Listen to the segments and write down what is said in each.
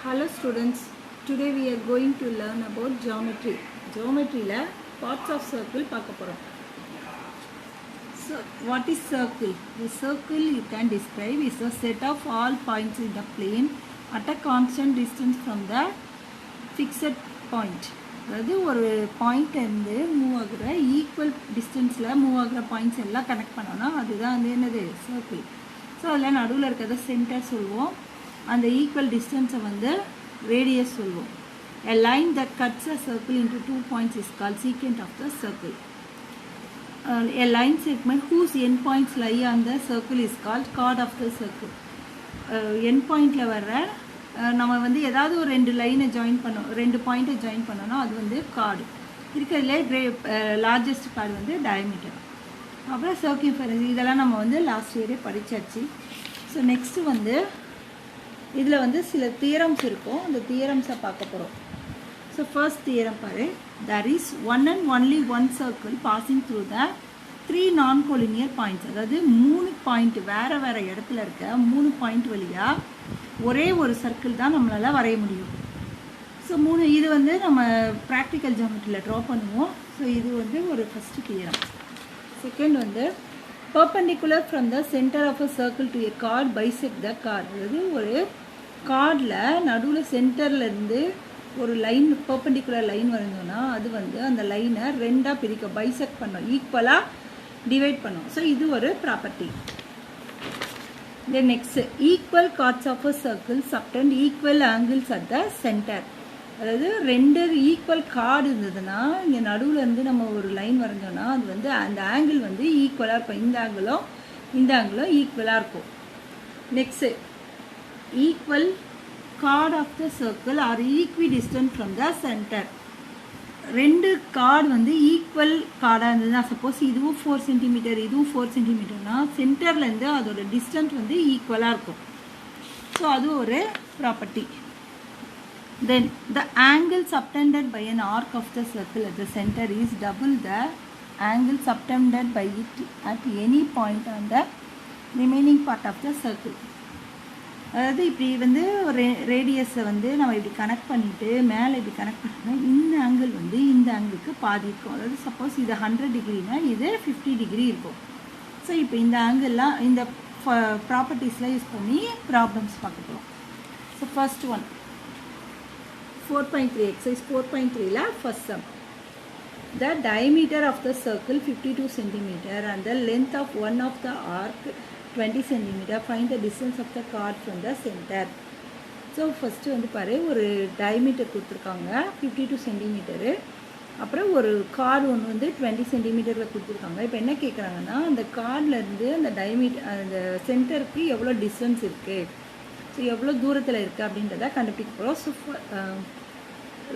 Hello students, today we are going to learn about geometry. Geometry la parts of circle பார்க்க போறோம். So what is circle? A circle you can describe is a set of all points in the plane at a constant distance from the fixed point. அதாவது ஒரு point இருந்து move ஆகுற equal டிஸ்டன்ஸில் move ஆகுற points எல்லாம் connect பண்ணோன்னா அதுதான் வந்து என்னது சர்க்கிள். ஸோ அதில் நடுவில் இருக்கிறத சென்டர் சொல்லுவோம். அந்த ஈக்குவல் டிஸ்டன்ஸை வந்து ரேடியஸ் சொல்லுவோம். A line that cuts a circle into 2 points is called secant of the circle. A line segment whose end points lie on the circle is called chord of the circle. End pointல வர்ற நம்ம வந்து ஏதாவது ஒரு ரெண்டு லைனை join பண்ணோம், ரெண்டு பாயிண்ட்டை ஜாயின் பண்ணோன்னா அது வந்து கார்டு இருக்கிறதுலே லார்ஜஸ்ட் கார்டு வந்து டயமீட்டர். அப்புறம் சர்க்கியூஃபரன்ஸ் இதெல்லாம் நம்ம வந்து லாஸ்ட் இயரே படித்தாச்சு. ஸோ நெக்ஸ்ட்டு வந்து இதில் வந்து சில தியரம்ஸ் இருக்கும், அந்த தியரம்ஸை பார்க்க போகிறோம். ஸோ ஃபர்ஸ்ட் தியரம் பாரு, there is one and only one circle passing through the 3 non-collinear points. அதாவது 3 பாயிண்ட் வேறு வேறு இடத்துல இருக்க 3 பாயிண்ட் வழியாக ஒரே ஒரு சர்க்கிள் தான் நம்மளால் வரைய முடியும். ஸோ இது வந்து நம்ம ப்ராக்டிக்கல் ஜியோமெட்ரியில் ட்ரா பண்ணுவோம். ஸோ இது வந்து ஒரு ஃபஸ்ட்டு தியரம். செகண்ட் வந்து perpendicular from the center of a circle to a chord bisect the chord. அதாவது ஒரு கார்டில் நடுவில் சென்டர்லேருந்து ஒரு லைன் பர்பெண்டிகுலர் லைன் வரைஞ்சோன்னா அது வந்து அந்த லைனை ரெண்டாக பிரிக்க பைசெக்ட் பண்ணோம், ஈக்குவலாக டிவைட் பண்ணோம். ஸோ இது ஒரு property. Then next equal chords of a circle subtend equal angles at the centre. அதாவது ரெண்டு ஈக்குவல் கார்டு இருந்ததுன்னா இங்கே நடுவில் இருந்து நம்ம ஒரு லைன் வரைஞ்சோன்னா அது வந்து அந்த ஆங்கிள் வந்து ஈக்குவலாக இருக்கும், இந்த ஆங்கிளும் ஈக்குவலாக இருக்கும். Next equal chord of the circle are equidistant from the centre. ரெண்டு கார்டு வந்து ஈக்குவல் கார்டாக இருந்ததுன்னா சப்போஸ் இதுவும் 4 சென்டிமீட்டர் இதுவும் 4 சென்டிமீட்டர்னா சென்டர்லேருந்து அதோட டிஸ்டன்ஸ் வந்து ஈக்குவலாக இருக்கும். ஸோ அது ஒரு property. Then the angle subtended by an arc of the circle at the center is double the angle subtended by it at any point on the remaining part of the circle. அதாவது இப்படி வந்து ஒரு ரேடியஸை வந்து நம்ம இப்படி connect பண்ணிவிட்டு மேலே இப்படி கனெக்ட் பண்ணோம்னா இந்த ஆங்கிள் வந்து இந்த ஆங்கிளுக்கு பாதி இருக்கும். அதாவது சப்போஸ் இது 100 டிகிரினா இது 50 டிகிரி இருக்கும். ஸோ இப்போ இந்த ஆங்கிள்லாம் இந்த ப்ராப்பர்ட்டிஸ்லாம் யூஸ் பண்ணி ப்ராப்ளம்ஸ் பார்க்க போகிறோம். So first one 4.3 exercise 4.3 la first sum. The diameter of the circle 52 cm and the length of one of the arc 20 cm. Find the distance of the chord from the center. So first வந்து பாரு ஒரு diameter கொடுத்துருக்காங்க 52 cm, அப்புறம் ஒரு card ஒன்று வந்து 20 சென்டிமீட்டரில் கொடுத்துருக்காங்க. இப்போ என்ன கேட்குறாங்கன்னா அந்த கார்ட்லேருந்து அந்த டயமீட்டர் அந்த சென்டருக்கு எவ்வளோ டிஸ்டன்ஸ் இருக்குது, ஸோ எவ்வளோ தூரத்தில் இருக்குது அப்படின்றத கண்டுபிடிக்க போகிறோம். ஸோ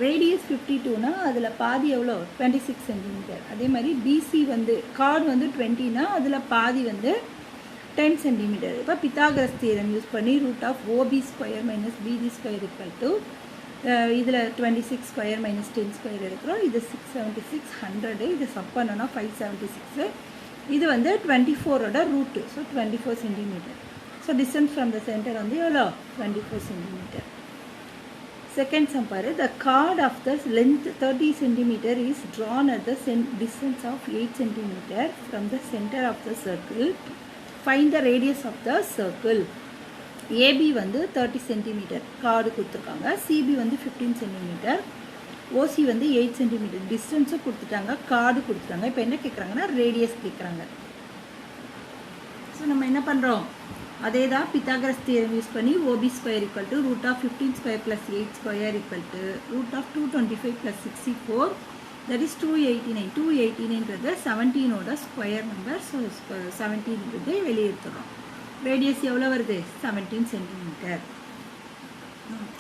ரேடியஸ் 52னா அதில் பாதி எவ்வளோ 26 சென்டிமீட்டர். அதே மாதிரி பிசி வந்து கார்டு வந்து 20னா அதில் பாதி வந்து 10 சென்டிமீட்டர். இப்போ பித்தாகரஸ் தியரம் யூஸ் பண்ணி √OB² - BD² = இதில் 26² - 10² இருக்கிறோம். இது 676 100, இது சப் பண்ணோன்னா 576. இது வந்து 24ஓட root, so 24 centimetre. So distance from the centre வந்து எவ்வளோ 24 சென்டிமீட்டர். செகண்ட் சம் பாரு, the chord of the length 30 centimetre is drawn at the distance of 8 centimetre from the centre of the circle. Find the radius of the circle. AB வந்து 30 centimetre card கொடுத்துருக்காங்க, CP வந்து 15 centimetre, ஓசி வந்து 8 centimetre. டிஸ்டன்ஸும் கொடுத்துட்டாங்க, card கொடுத்துட்டாங்க. இப்போ என்ன கேட்குறாங்கன்னா radius கேட்குறாங்க. ஸோ நம்ம என்ன பண்ணுறோம், அதே தான் பித்தாகரஸ் தியரம் யூஸ் பண்ணி OB² = √15² + 8² = √225 + 64, that is 289. 289ன்றது 17ஓட ஸ்கொயர் நம்பர். ஸோ 17ன்றது வெளியே எடுத்துடுறோம். ரேடியஸ் எவ்வளோ வருது 17 centimetre.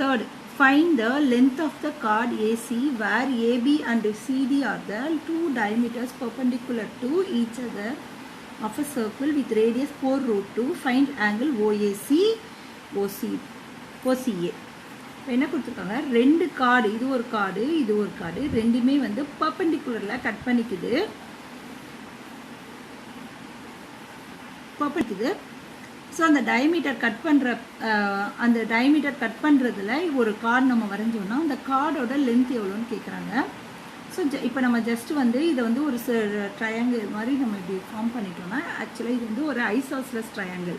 Third, find the length of the chord AC where AB and CD are the 2 diameters perpendicular to each other of a circle with radius 4√2. Find angle OAC OCA. என்ன கொடுத்துருக்காங்க, ரெண்டு card, இது ஒரு card இது ஒரு card, ரெண்டுமே வந்து பர்பெண்டிகுலரில் cut பண்ணிக்குது. So அந்த டயமீட்டர் கட் பண்ணுற அந்த டயமீட்டர் கட் பண்ணுறதுல ஒரு கார்டு நம்ம வரைஞ்சோன்னா அந்த கார்டோட லென்த் எவ்வளோன்னு கேட்குறாங்க. ஸோ இப்போ நம்ம ஜஸ்ட்டு வந்து இதை வந்து ஒரு ட்ரையாங்கிள் மாதிரி நம்ம இப்படி ஃபார்ம் பண்ணிட்டோம்னா ஆக்சுவலாக இது வந்து ஒரு ஐசோஸ்லஸ் ட்ரையாங்கிள்.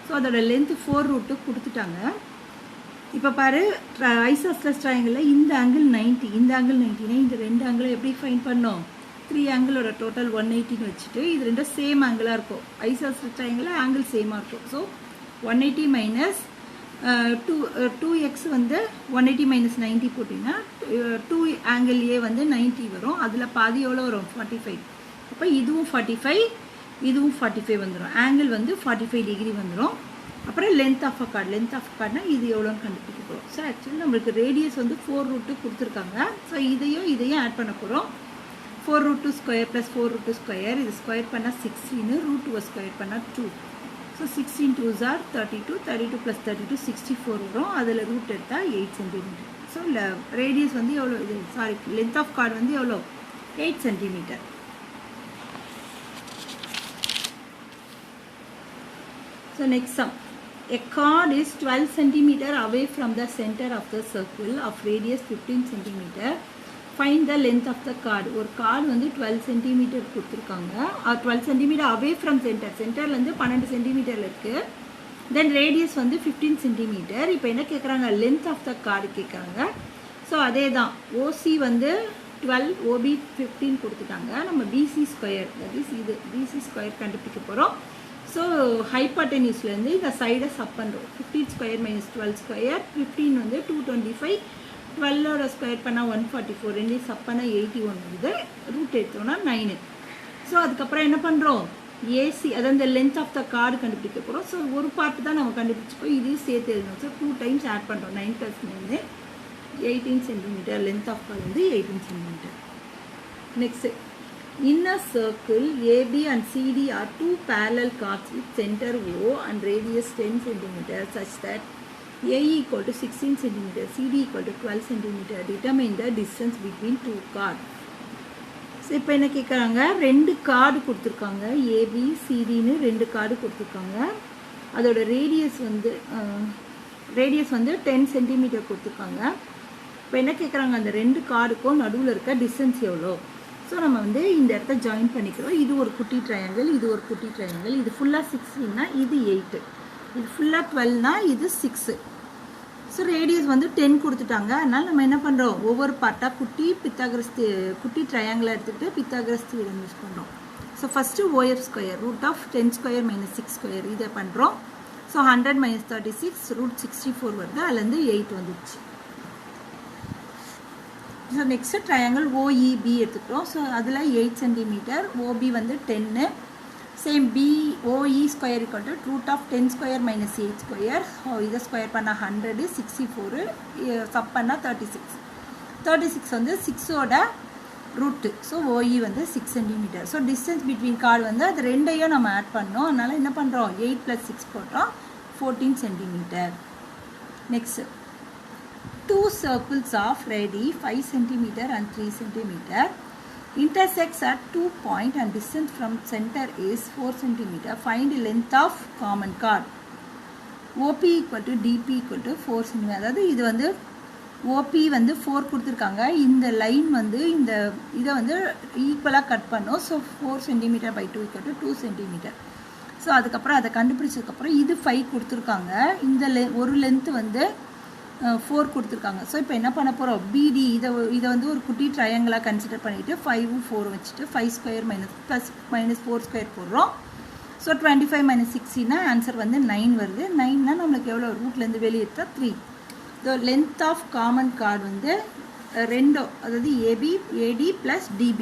ஸோ அதோட லென்த்து 4√2 கொடுத்துட்டாங்க. இப்போ பாரு, ஐசோஸ்லஸ் ட்ரையாங்கிளில் இந்த ஆங்கிள் 90, இந்த ஆங்கிள் 90னா இந்த ரெண்டு ஆங்கிளை எப்படி ஃபைன் பண்ணோம்? 3 ஆங்கிளோட டோட்டல் 180ன்னு வச்சுட்டு இது ரெண்டும் சேம் ஆங்கிளாக இருக்கும். ஐசோஸ்லஸ் ட்ரையாங்கிளில் ஆங்கிள் சேமாக இருக்கும். ஸோ 180 மைனஸ் 2x வந்து 180 மைனஸ் 90 போட்டிங்கன்னா 2 ஆங்கிள் ஏ வந்து 90 வரும். அதில் பாதி எவ்வளோ வரும்? 45. அப்போ இதுவும் 45, இதுவும் 45 வந்துடும். ஆங்கிள் வந்து 45 டிகிரி வந்துடும். அப்புறம் லென்த் ஆஃப் அ கார்டுனா இது எவ்வளோன்னு கண்டுபிடிக்க போகிறோம். ஸோ ஆக்சுவலி நம்மளுக்கு ரேடியஸ் வந்து 4√2 கொடுத்துருக்காங்க. ஸோ இதையும் ஆட் பண்ண போகிறோம். 4√2 ஸ்கொயர் ப்ளஸ் 4√2 ஸ்கொயர், இது ஸ்கொயர் பண்ணால் 16, √2 ஸ்கொயர் பண்ணால் 2. ஸோ 16 2s are 32, 32 ப்ளஸ் 32 64 வரும். அதில் ரூட் எடுத்தால் 8 சென்டிமீட்டர். ஸோ ரேடியஸ் வந்து எவ்வளோ? இது லென்த் ஆஃப் கார்டு வந்து எவ்வளோ? 8 centimetre. So next sum. A chord is 12 centimeter away from the center of the circle of radius 15 centimeter. Find the length of the chord. ஒரு card வந்து 12 centimetre கொடுத்துருக்காங்க. 12 centimetre away from சென்டர்லேருந்து 12 சென்டிமீட்டரில் இருக்குது. தென் radius வந்து 15 centimetre. இப்போ என்ன கேட்குறாங்க? Length of the card கேட்குறாங்க. ஸோ அதே தான், ஓசி வந்து 12, ஓபி 15 கொடுத்துட்டாங்க. நம்ம பிசி ஸ்கொயர், தட் இஸ் இது பிசி ஸ்கொயர் கண்டுபிடிக்க போகிறோம். ஸோ ஹைப்போட்டெனியூஸ்லேருந்து இந்த சைடை சப் பண்ணுறோம். 15 ஸ்கொயர் மைனஸ் 12 ஸ்கொயர், 15 வந்து 225, 12ஓட ஸ்கொயர் பண்ணால் 144, ரெண்டையும் சப் பண்ணால் 81 வருது. ரூட் எடுத்தோன்னா 9. ஸோ அதுக்கப்புறம் என்ன பண்ணுறோம்? ஏசி, அதாவது இந்த லென்த் ஆஃப் த கார்டு கண்டுபிடிக்க போகிறோம். ஸோ ஒரு பார்ட்டு தான் நம்ம கண்டுபிடிச்சிப்போம், இதையும் சேர்த்து எழுதணும். ஸோ 2 டைம்ஸ் ஆட் பண்ணுறோம். 9 + 9 18 சென்டிமீட்டர். லென்த் ஆஃப் கார்டு வந்து 18 centimetre. Next, in a circle AB and CD are two parallel chords with center O and radius 10 cm such that A equal to 16 cm, CD equal to 12 cm. Determine the distance between two chords. So இப்போ என்ன கேட்குறாங்க? ரெண்டு card கொடுத்துருக்காங்க. AB சிடின்னு ரெண்டு card கொடுத்துருக்காங்க. அதோட radius வந்து 10 centimetre கொடுத்துருக்காங்க. இப்போ என்ன கேட்குறாங்க? அந்த ரெண்டு கார்டுக்கும் நடுவில் இருக்க டிஸ்டன்ஸ் எவ்வளோ? ஸோ நம்ம வந்து இந்த இடத்த ஜாயின் பண்ணிக்கிறோம். இது ஒரு குட்டி ட்ரையாங்கிள், இது ஒரு குட்டி ட்ரையாங்கிள். இது ஃபுல்லாக 16னா இது 8, இது ஃபுல்லாக 12னா இது 6. ஸோ ரேடியஸ் வந்து 10 கொடுத்துட்டாங்க. அதனால் நம்ம என்ன பண்ணுறோம்? ஒவ்வொரு பார்ட்டாக குட்டி ட்ரையாங்கிளாக எடுத்துகிட்டு பித்தாகரஸ் தியரம் யூஸ் பண்ணுறோம். So first OF square, √10 square minus 6 square இதை பண்ணுறோம். ஸோ 100 மைனஸ் 36 √64 வருது. அதுலேருந்து 8 வந்துடுச்சு. ஸோ நெக்ஸ்ட்டு ட்ரையாங்கிள் OEB எடுத்துக்கிறோம். ஸோ அதில் 8 சென்டிமீட்டர், OB வந்து 10. Same BOE square equal to √10 square minus 8 square. இதை ஸ்கொயர் பண்ணால் 100, 64 சப் பண்ணால் 36 வந்து 6ஓட ரூட்டு. ஸோ OE வந்து 6 centimetre. So distance between card வந்து அது ரெண்டையும் நம்ம ஆட் பண்ணோம். அதனால் என்ன பண்ணுறோம்? 8 + 6 போட்டோம், 14 centimetre. Next, two circles of radius 5 cm and 3 cm intersects at 2 points and distance from center is 4 cm. Find length of common chord. OP equal to DP equal to 4 cm. அதாவது இது வந்து OP வந்து 4 கொடுத்துருக்காங்க. இந்த line வந்து இந்த இதை வந்து ஈக்குவலாக கட் பண்ணோம். So 4 cm / 2 equal to 2 cm. So அதுக்கப்புறம் அதை கண்டுபிடிச்சதுக்கப்புறம் இது 5 கொடுத்துருக்காங்க. இந்த ஒரு லென்த்து வந்து 4 கொடுத்துருக்காங்க. ஸோ இப்போ என்ன பண்ண போகிறோம்? BD இதை வந்து ஒரு குட்டி ட்ரையாங்கிளாக கன்சிடர் பண்ணிவிட்டு 5 4 வச்சுட்டு 5 ஸ்கொயர் மைனஸ் 4 ஸ்கொயர் போடுறோம். ஸோ 25 மைனஸ் 16 ஆன்சர் வந்து 9 வருது. 9னா நம்மளுக்கு எவ்வளோ? ரூட்லேருந்து வெளியே எடுத்தால் 3. So length of common chord வந்து ரெண்டோ, அதாவது AD + DB.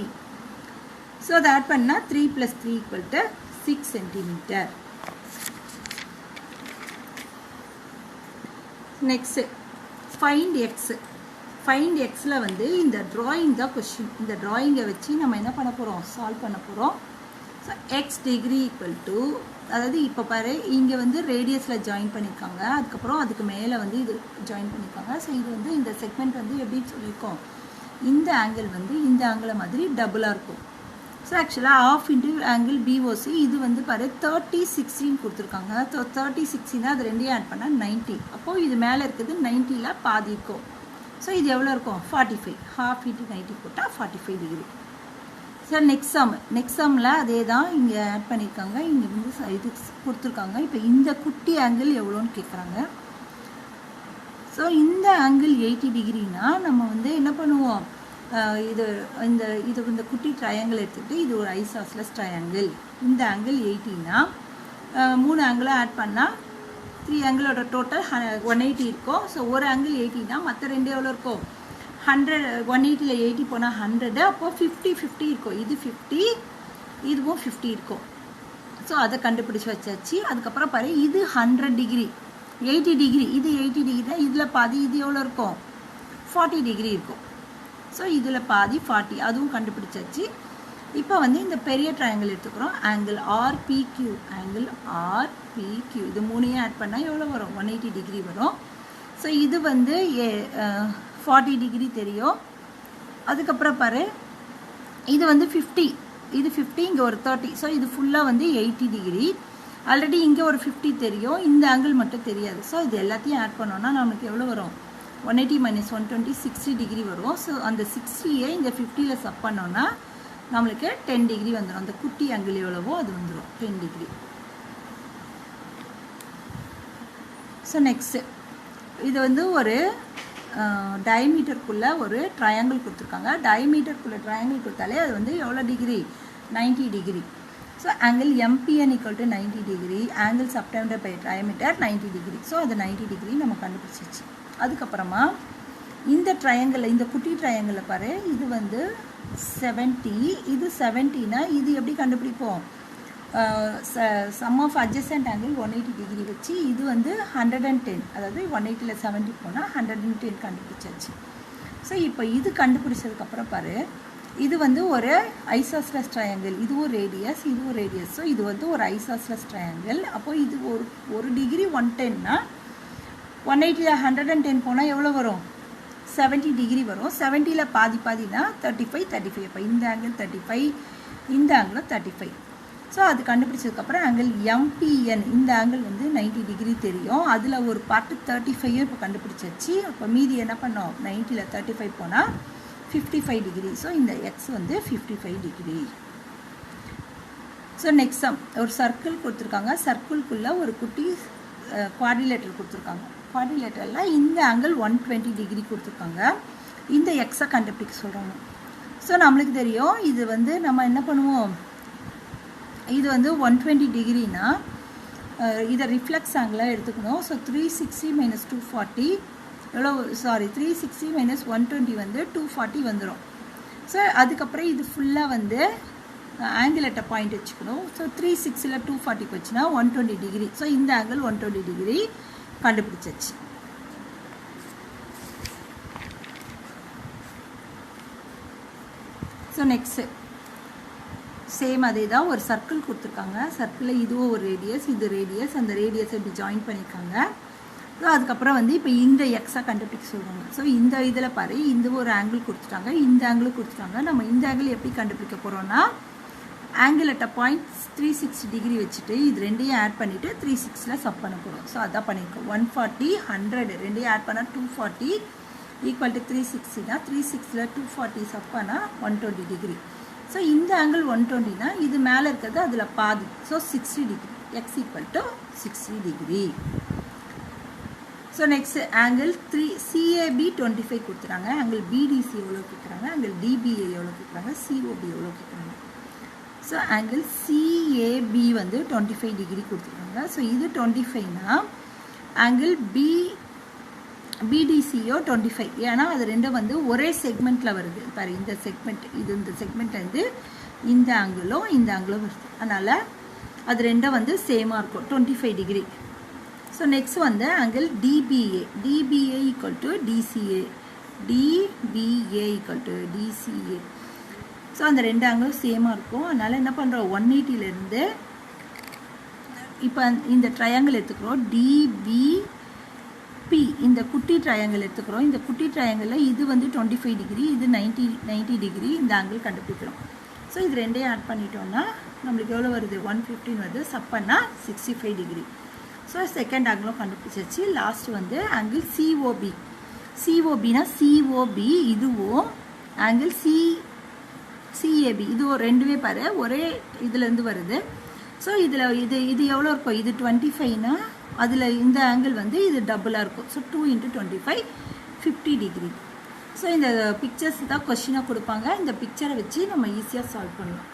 ஸோ அதை ஆட் பண்ணால் 3 + 3 = 6 சென்டிமீட்டர். நெக்ஸ்ட்டு ஃபைண்ட் எக்ஸில் வந்து இந்த ட்ராயிங் தான் கொஷின். இந்த ட்ராயிங்கை வச்சு நம்ம என்ன பண்ண போகிறோம்? சால்வ் பண்ண போகிறோம். So x degree equal to, அதாவது இப்போ பாரு, இங்கே வந்து ரேடியஸில் ஜாயின் பண்ணியிருக்காங்க, அதுக்கப்புறம் அதுக்கு மேலே வந்து இது ஜாயின் பண்ணியிருக்காங்க. ஸோ இது வந்து இந்த செக்மெண்ட் வந்து எப்படின்னு சொல்லியிருக்கோம்? இந்த ஆங்கிள் வந்து இந்த ஆங்கிளை மாதிரி டபுளாக இருக்கும். ஸோ ஆக்சுவலாக ஆஃப் இன்ட்டு ஆங்கிள் பிஓசி இது வந்து பாரு 30/16 கொடுத்துருக்காங்க. ஸோ 30/16 அது ரெண்டையும் ஆட் பண்ணால் 90. அப்போது இது மேலே இருக்குது 90ல் பாதி இருக்கும். ஸோ இது எவ்வளோ இருக்கும் 45. half into 90 போட்டால் 45 டிகிரி. ஸோ நெக்ஸ்ட் சம்மில் அதே தான் இங்கே ஆட் பண்ணியிருக்காங்க. இங்கே வந்து இது கொடுத்துருக்காங்க. இப்போ இந்த குட்டி ஆங்கிள் எவ்வளோன்னு கேட்குறாங்க. ஸோ இந்த ஆங்கிள் 80 டிகிரினா நம்ம வந்து என்ன பண்ணுவோம், இந்த குட்டி ட்ரையாங்கிள் எடுத்துகிட்டு இது ஒரு ஐசாஸ்லஸ் ட்ரையாங்கிள். இந்த ஆங்கிள் 80னா 3 ஆங்கிளை ஆட் பண்ணால் 3 ஆங்கிளோட டோட்டல் 180 இருக்கும். ஸோ ஒரு ஆங்கிள் 80னா மற்ற ரெண்டு எவ்வளோ இருக்கும் 100. 180ல் 80 போனால் 100. அப்போது 50 இருக்கும். இது 50, இதுவும் 50 இருக்கும். ஸோ அதை கண்டுபிடிச்சி வச்சாச்சு. அதுக்கப்புறம் பாரு இது 100 டிகிரி 80 டிகிரி, இது 80 டிகிரினா இதில் பாதி இது எவ்வளோ இருக்கும் 40 டிகிரி இருக்கும். ஸோ இதில் பாதி 40, அதுவும் கண்டுபிடிச்சாச்சு. இப்போ வந்து இந்த பெரிய ட்ரையாங்கிள் எடுத்துக்கிறோம். ஆங்கிள் ஆர்பிக்யூ, ஆங்கிள் ஆர்பிக்யூ இது 3ஐயும் ஆட் பண்ணால் எவ்வளோ வரும் 180 டிகிரி வரும். ஸோ இது வந்து 40 டிகிரி தெரியும். அதுக்கப்புறம் பாரு இது வந்து 50, இது 50, இங்கே ஒரு 30. ஸோ இது ஃபுல்லாக வந்து 80 டிகிரி. ஆல்ரெடி இங்கே ஒரு 50 தெரியும், இந்த ஆங்கிள் மட்டும் தெரியாது. ஸோ இது எல்லாத்தையும் ஆட் பண்ணோன்னா நமக்கு எவ்வளோ வரும் 180 - 120 60 டிகிரி வரும். ஸோ அந்த 60யை இந்த 50ல் சப் பண்ணோன்னா நம்மளுக்கு 10 டிகிரி வந்துடும். அந்த குட்டி ஆங்கிள் எவ்வளவோ அது வந்துடும் 10 டிகிரி. ஸோ நெக்ஸ்ட்டு இது வந்து ஒரு டயமீட்டருக்குள்ளே ஒரு ட்ரையாங்கிள் கொடுத்துருக்காங்க. டயமீட்டருக்குள்ளே ட்ரையாங்கிள் கொடுத்தாலே அது வந்து எவ்வளோ degree 90 degree. So angle MPN = 90 degree, angle subtended by diameter 90 degree. So அது 90 டிகிரி நம்ம கண்டுபிடிச்சிச்சு. அதுக்கப்புறமா இந்த ட்ரையாங்கிள், இந்த குட்டி ட்ரையாங்கிளில் பாரு இது வந்து 70, இது 70னா இது எப்படி கண்டுபிடிப்போம் sum of adjacent angle 180 degree வச்சு இது வந்து 110, அதாவது 180ல் 70 போனால் 110 கண்டுபிடிச்சாச்சு. ஸோ இப்போ இது கண்டுபிடிச்சதுக்கப்புறம் பாரு இது வந்து ஒரு ஐசாஸ்லஸ் ட்ரையாங்கிள், இதுவும் ரேடியஸ் இதுவும் ரேடியஸ். ஸோ இது வந்து ஒரு ஐசாஸ்லஸ் ட்ரையாங்கிள். அப்போது இது ஒரு டிகிரி 110னா 180ல் 110 போனால் எவ்வளோ வரும் 70 டிகிரி வரும். 70ல் பாதினா 35. அப்போ இந்த ஆங்கிள் 35, இந்த ஆங்கிளும் 35. ஸோ அது கண்டுபிடிச்சதுக்கப்புறம் ஆங்கிள் MPN, இந்த ஆங்கிள் வந்து 90 டிகிரி தெரியும். அதில் ஒரு பார்ட்டு 35 இப்போ கண்டுபிடிச்சாச்சு. அப்போ மீதி என்ன பண்ணோம் 90ல் 35 போனால் 55 டிகிரி. ஸோ இந்த எக்ஸ் வந்து 55 டிகிரி. ஸோ நெக்ஸ்ட் சம், ஒரு சர்க்கிள் கொடுத்துருக்காங்க. சர்க்கிள்குள்ளே ஒரு குட்டி குவாட்ரிலேட்டர் கொடுத்துருக்காங்க. குவாட்ரிலேட்டரில் இந்த ஆங்கிள் 120 டிகிரி கொடுத்துருக்காங்க. இந்த எக்ஸை கண்டுபிடிக்க சொல்கிறாங்க. ஸோ நம்மளுக்கு தெரியும் இது வந்து நம்ம என்ன பண்ணுவோம், இது வந்து 120 டிகிரினா இதை ரிஃப்ளெக்ஸ் ஆங்கிளாக எடுத்துக்கணும். ஸோ 360 - 240 எவ்வளோ 360 - 120 வந்து 240 வந்துடும். ஸோ அதுக்கப்புறம் இது ஃபுல்லாக வந்து ஆங்கிள் அட் பாயிண்ட் வச்சுக்கணும். ஸோ 360ல் 240 போச்சுன்னா 120 டிகிரி. ஸோ இந்த ஆங்கிள் 120 டிகிரி கண்டுபிடிச்சாச்சு. ஸோ நெக்ஸ்ட்டு சேம் அதே தான், ஒரு சர்க்கிள் கொடுத்துருக்காங்க. சர்க்கிளில் இதுவும் ஒரு ரேடியஸ், இது ரேடியஸ், அந்த ரேடியஸை இப்படி ஜாயின் பண்ணியிருக்காங்க. ஸோ அதுக்கப்புறம் வந்து இப்போ இந்த எக்ஸாக கண்டுபிடிக்க சொல்கிறாங்க. ஸோ இந்த இதில் பாரு இந்த ஒரு ஆங்கிள் கொடுத்துட்டாங்க, இந்த ஆங்கிளும் கொடுத்துட்டாங்க. நம்ம இந்த ஆங்கிள் எப்படி கண்டுபிடிக்க போகிறோன்னா ஆங்கிள் அட் பாயிண்ட் 360 டிகிரி வச்சுட்டு இது ரெண்டையும் ஆட் பண்ணிவிட்டு 360ல் சப் பண்ண போகிறோம். ஸோ அதான் பண்ணியிருக்கோம். 140 100 ரெண்டையும் ஆட் பண்ணால் 240 = 360னா 360ல் 240 சப் பண்ணால் 120 டிகிரி. ஸோ இந்த ஆங்கிள் 120னா இது மேலே இருக்கிறது அதில் பாதி. So 60 degree, X = 60 degree. So next angle CAB 25 கொடுத்துறாங்க. ஆங்கிள் BDC எவ்வளோ கேட்குறாங்க, ஆங்கிள் DBA எவ்வளோ கேட்குறாங்க, COB எவ்வளோ கேட்குறாங்க. ஸோ ஆங்கிள் CAB வந்து 25 டிகிரி கொடுத்துருக்காங்க. ஸோ இது 25னா ஆங்கிள் BDCயோ 25, ஏன்னா அது ரெண்டும் வந்து ஒரே செக்மெண்ட்டில் வருது. பாரு இந்த செக்மெண்ட், இந்த செக்மெண்ட் வந்து இந்த ஆங்கிளும் இந்த ஆங்கிளும் வருது. அதனால் அது ரெண்டும் வந்து சேமாக இருக்கும் 25 டிகிரி. ஸோ நெக்ஸ்ட் வந்து angle DBA = DCA, DBA = DCA. So அந்த ரெண்டு ஆங்கிளும் சேமாக இருக்கும். அதனால் என்ன பண்ணுறோம் 180லேருந்து இப்போ இந்த ட்ரையாங்கிள் எடுத்துக்கிறோம். DBP இந்த குட்டி ட்ரையாங்கிள் எடுத்துக்கிறோம். இந்த குட்டி ட்ரையாங்கிளில் இது வந்து 25 டிகிரி, இது 90 டிகிரி, இந்த ஆங்கிள் கண்டுபிடிக்கிறோம். ஸோ இது ரெண்டையும் ஆட் பண்ணிட்டோம்னா நம்மளுக்கு எவ்வளோ வருது 115 வருது. சப் பண்ணால் 65 டிகிரி. ஸோ செகண்ட் ஆங்கிளும் கண்டுபிடிச்சாச்சு. லாஸ்ட் வந்து ஆங்கிள் சிஓபி. சிஓபினா சிஓபி இதுவும் ஆங்கிள் சிஏபி இதுவும் ரெண்டுமே பாரு ஒரே இதுலேருந்து வருது. ஸோ இதில் இது எவ்வளோ இருக்கும், இது 25னா அதில் இந்த ஆங்கிள் வந்து இது டபுளாக இருக்கும். So 2 × 25 50 degree. ஸோ இந்த பிக்சர்ஸ் தான் கொஷினாக கொடுப்பாங்க. இந்த பிக்சரை வச்சு நம்ம ஈஸியாக சால்வ் பண்ணலாம்.